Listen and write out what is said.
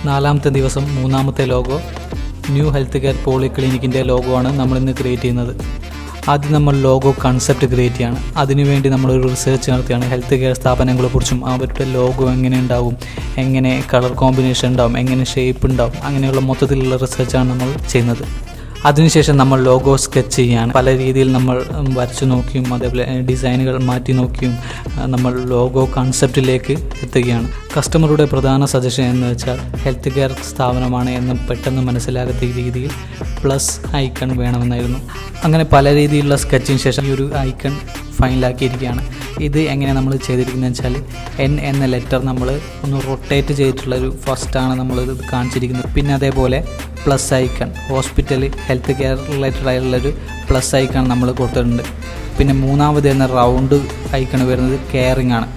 നാലാമത്തെ ദിവസം മൂന്നാമത്തെ ലോഗോ ന്യൂ ഹെൽത്ത് കെയർ പോളിക്ലിനിക്കിൻ്റെ ലോഗോ ആണ് നമ്മളിന്ന് ക്രിയേറ്റ് ചെയ്യുന്നത്. ആദ്യം നമ്മൾ ലോഗോ കൺസെപ്റ്റ് ക്രിയേറ്റ് ചെയ്യാണ്. അതിനുവേണ്ടി നമ്മളൊരു റിസർച്ച് നടത്തിയാണ്. ഹെൽത്ത് കെയർ സ്ഥാപനങ്ങളെക്കുറിച്ചും അവരുടെ ലോഗോ എങ്ങനെ ഉണ്ടാവും, എങ്ങനെ കളർ കോമ്പിനേഷൻ ഉണ്ടാവും, എങ്ങനെ ഷേപ്പ് ഉണ്ടാവും, അങ്ങനെയുള്ള മൊത്തത്തിലുള്ള റിസർച്ചാണ് നമ്മൾ ചെയ്യുന്നത്. അതിനുശേഷം നമ്മൾ ലോഗോ സ്കെച്ച് ചെയ്യാണ്. പല രീതിയിൽ നമ്മൾ വരച്ചു നോക്കിയും അതേപോലെ ഡിസൈനുകൾ മാറ്റി നോക്കിയും നമ്മൾ ലോഗോ കൺസെപ്റ്റിലേക്ക് എത്തുകയാണ്. കസ്റ്റമറുടെ പ്രധാന സജഷൻ എന്ന് വെച്ചാൽ ഹെൽത്ത് കെയർ സ്ഥാപനമാണ് എന്ന് പെട്ടെന്ന് മനസ്സിലാകാത്ത രീതിയിൽ പ്ലസ് ഐക്കൺ വേണമെന്നായിരുന്നു. അങ്ങനെ പല രീതിയിലുള്ള സ്കെച്ചിന് ശേഷം ഈ ഒരു ഐക്കൺ ഫൈനലാക്കിയിരിക്കുകയാണ്. ഇത് എങ്ങനെ നമ്മൾ ചെയ്തിരിക്കുന്നതെന്ന് വെച്ചാൽ എൻ എന്ന ലെറ്റർ നമ്മൾ ഒന്ന് റൊട്ടേറ്റ് ചെയ്തിട്ടുള്ളൊരു ഫസ്റ്റാണ് നമ്മളിത് കാണിച്ചിരിക്കുന്നത്. പിന്നെ അതേപോലെ plus icon, hospital health care related ആയിട്ടുള്ളൊരു പ്ലസ് ഐക്കൺ നമ്മൾ കൊടുത്തിട്ടുണ്ട്. പിന്നെ മൂന്നാമത് എന്ന റൗണ്ട് ഐക്കൺ വരുന്നത് കെയറിംഗ് ആണ്.